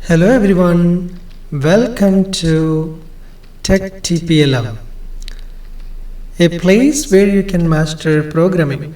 Hello everyone, welcome to Tech TPLM, a place where you can master programming.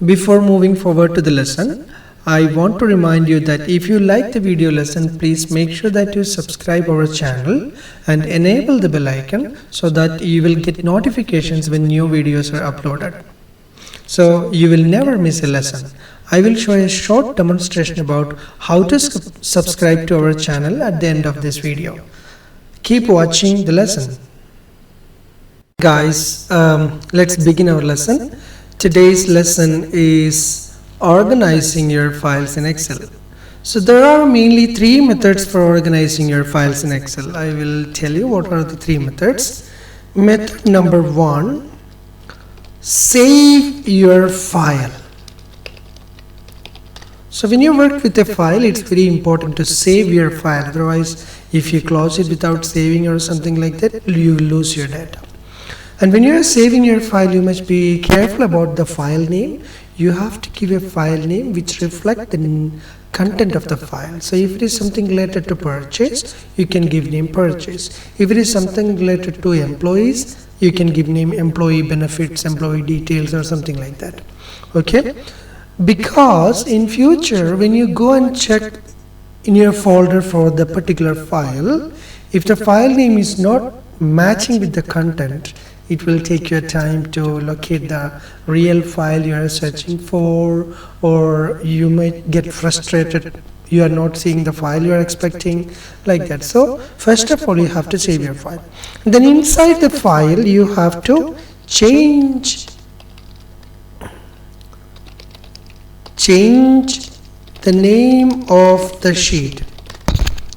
Before moving forward to the lesson, I want to remind you that if you like the video lesson, please make sure that you subscribe our channel and enable the bell icon so that you will get notifications when new videos are uploaded. So you will never miss a lesson. I will show a short demonstration about how to subscribe to our channel at the end of this video. Keep watching the lesson. Guys, let's begin our lesson. Today's lesson is organizing your files in Excel. So there are mainly three methods for organizing your files in Excel. I will tell you what are the three methods. Method number one, save your file. So when you work with a file, it's very important to save your file. Otherwise, if you close it without saving or something like that, you will lose your data. And when you are saving your file, you must be careful about the file name. You have to give a file name which reflects the content of the file. So if it is something related to purchase, you can give name purchase. If it is something related to employees, you can give name employee benefits, employee details, or something like that. Okay? Because in future, when you go and check in your folder for the particular file, if the file name is not matching with the content, it will take your time to locate the real file you are searching for, or you might get frustrated. You are not seeing the file you are expecting, like that. So first of all, you have to save your file. And then inside the file, you have to change the name of the sheet.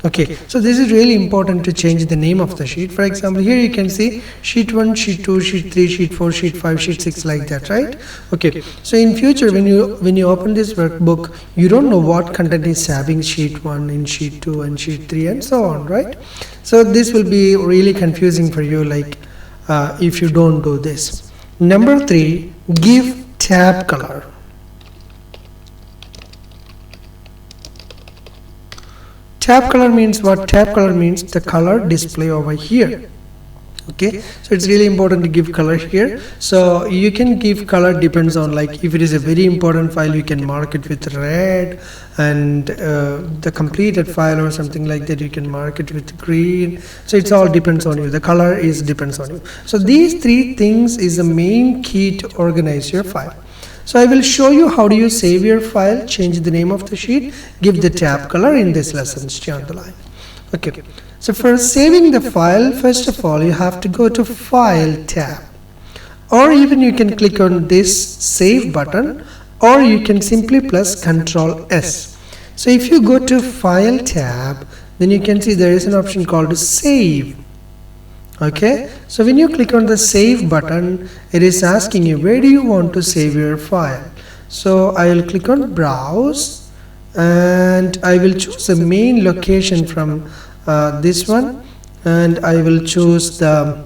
Okay, so this is really important to change the name of the sheet. For example, here you can see sheet 1, sheet 2, sheet 3, sheet 4, sheet 5, sheet 6, like that, right? Okay, so in future when you open this workbook, you don't know what content is having sheet 1 in sheet 2 and sheet 3 and so on, right? So this will be really confusing for you, like if you don't do this. Number 3, give tab color. Tab color means what? Tab color means the color display over here. Okay, so it's really important to give color here. So you can give color, depends on, like if it is a very important file, you can mark it with red, and the completed file or something like that, you can mark it with green. So it's all depends on you. The color depends on you. So these three things is the main key to organize your file. So I will show you how do you save your file, change the name of the sheet, give the tab color in this lesson. Stay on the line. Okay, so for saving the file, first of all, you have to go to File tab, or even you can click on this Save button, or you can simply press Ctrl S. So if you go to File tab, then you can see there is an option called Save. Okay, so when you click on the Save button, it is asking you where do you want to save your file. So I will click on Browse, and I will choose the main location from this one, and I will choose the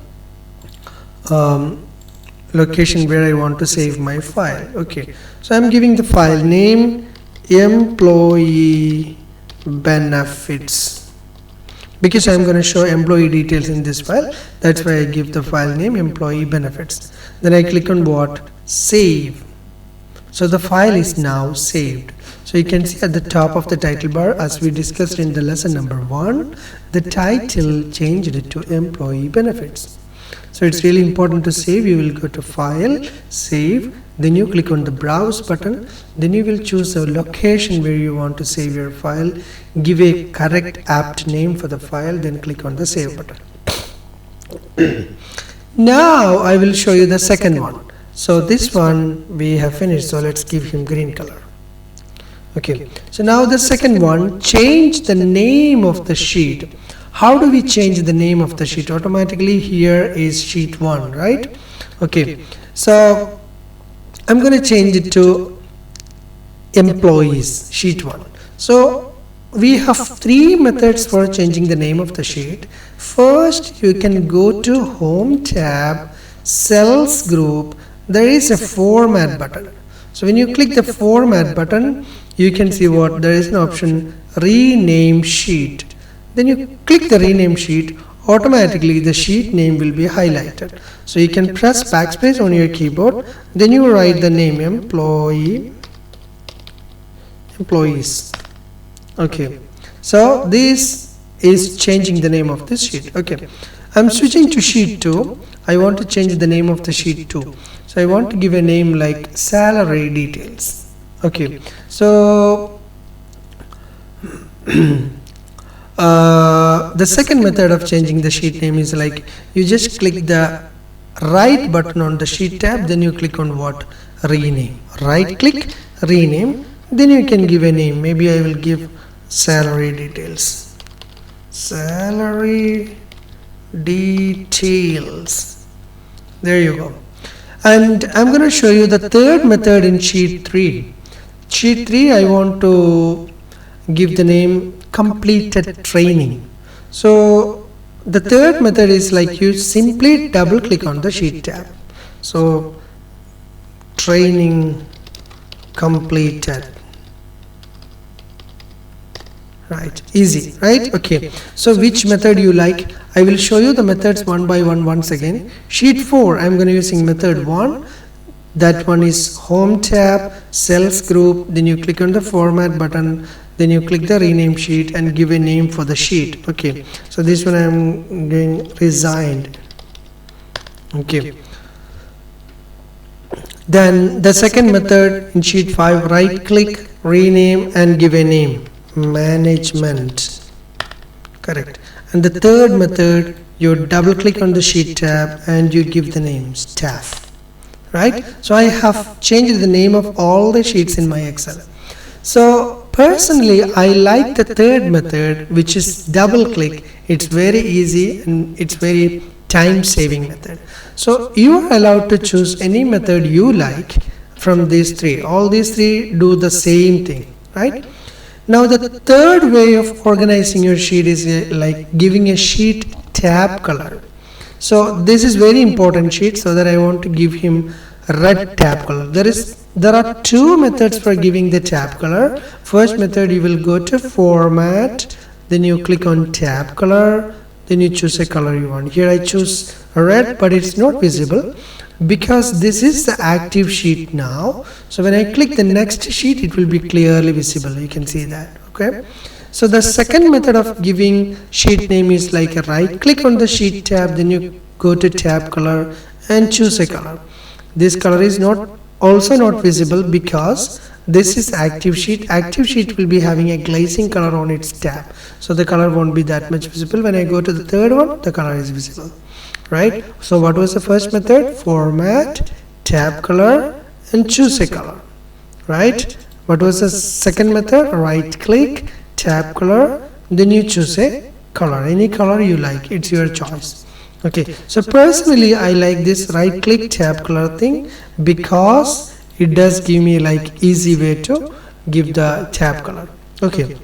location where I want to save my file. Okay, so I'm giving the file name employee benefits, because I'm going to show employee details in this file. That's why I give the file name employee benefits. Then I click on what? Save. So the file is now saved. So you can see at the top of the title bar, as we discussed in the lesson number 1, the title changed it to employee benefits. So it's really important to save. You will go to File, Save, then you click on the Browse button, then you will choose the location where you want to save your file, give a correct apt name for the file, then click on the Save button. Now I will show you the second one. So this one we have finished, so let's give him green color. Okay, so now the second one, change the name of the sheet. How do we change the name of the sheet? Automatically here is sheet 1, right? Okay, so I'm going to change it to employees, sheet 1. So we have three methods for changing the name of the sheet. First, you can go to Home tab, Cells group. There is a Format button. So when you click the Format button, you can see what there is an option rename sheet. Then you click the rename sheet, automatically the sheet name will be highlighted. So you can press backspace on your keyboard, then you write the name employees. Okay, so this is changing the name of this sheet. Okay, I'm switching to sheet 2. I want to change the name of the sheet 2. So I want to give a name like salary details. Okay, so the second method of changing the sheet name is like you just click the right button on the sheet tab, then you click on what? Rename. Right click, rename, then you can give a name. Maybe I will give salary details. Salary details. There you go. And I'm going to show you the third method in sheet 3. Sheet 3, I want to give the name completed training. So the third method is like you simply double click on the sheet tab. So training completed. Right, easy, right? Okay, so which method you like? I will show you the methods one by one once again. Sheet 4, I'm going to using method 1. That one is home tab, cells group, then you click on the format button, then you click the rename sheet and give a name for the sheet. Okay, so this one I'm doing resigned. Okay, then the second method in sheet 5, right click, rename and give a name, management. Correct. And the third method, you double click on the sheet tab and you give the name staff. Right, so I have changed the name of all the sheets in my Excel. So personally I like the third method, which is double click. It's very easy and it's very time saving method. So you are allowed to choose any method you like from these three. All these three do the same thing, right? Now the third way of organizing your sheet is like giving a sheet tab color. So this is very important sheet, so that I want to give him red tab color. There are two methods for giving the tab color. First method, you will go to format, then you click on tab color, then you choose a color you want. Here I choose red, but it's not visible because this is the active sheet now. So when I click the next sheet, it will be clearly visible. You can see that. Okay. So the second method of giving sheet name is like a right click on the sheet tab, then you go to tab color and choose a color. This color is also not visible because this is active sheet. Active sheet will be having a glazing color on its tab, so the color won't be that much visible. When I go to the third one, the color is visible, right? So what was the first method? Format, tab color and choose a color, right? What was the second method? Right click, tab color, then you choose a color, any color you like, it's your choice. Okay, so personally I like this right click tab color thing because it does give me like easy way to give the tab color. Okay,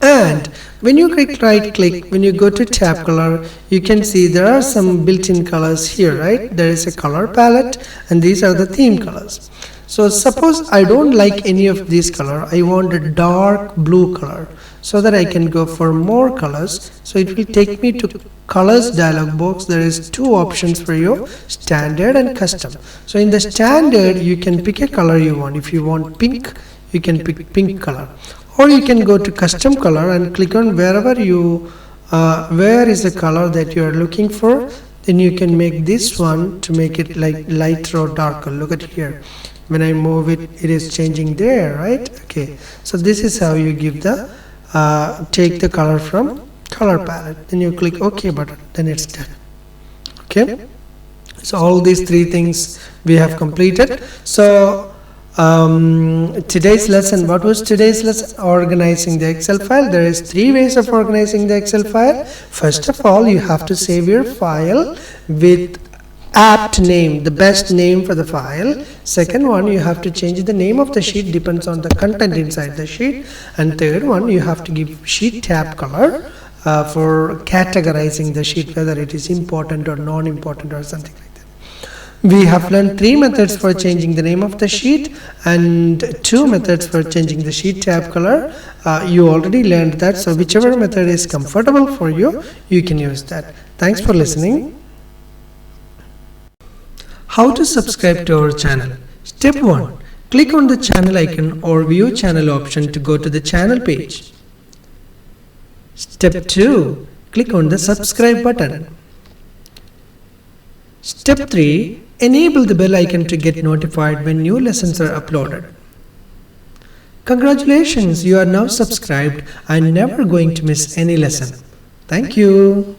and when you click right click, when you go to tab color, you can see there are some built-in colors here, right? There is a color palette and these are the theme colors. So suppose I don't like any of these color, I want a dark blue color, so that I can go for more colors. So it will take me to colors dialog box. There is two options for you, standard and custom. So in the standard you can pick a color you want. If you want pink, you can pick pink color, or you can go to custom color and click on wherever you where is the color that you are looking for. Then you can make this one to make it like lighter or darker. Look at here. When I move it, it is changing there, right? Okay, so this is how you give the take the color from color palette. Then you click OK button, then it's done. Okay, so all these three things we have completed. So today's lesson, what was today's lesson? Organizing the Excel file. There is three ways of organizing the Excel file. First of all, you have to save your file with apt name, the best name for the file. Second one, you have to change the name of the sheet, depends on the content inside the sheet. And third one, you have to give sheet tab color for categorizing the sheet, whether it is important or non-important or something like that. We have learned 3 methods for changing the name of the sheet and 2 methods for changing the sheet tab color. You already learned that, so whichever method is comfortable for you, you can use that. Thanks for listening. How to subscribe to our channel? Step 1. Click on the channel icon or view channel option to go to the channel page. Step 2. Click on the subscribe button. Step 3. Enable the bell icon to get notified when new lessons are uploaded. Congratulations, you are now subscribed and never going to miss any lesson. Thank you.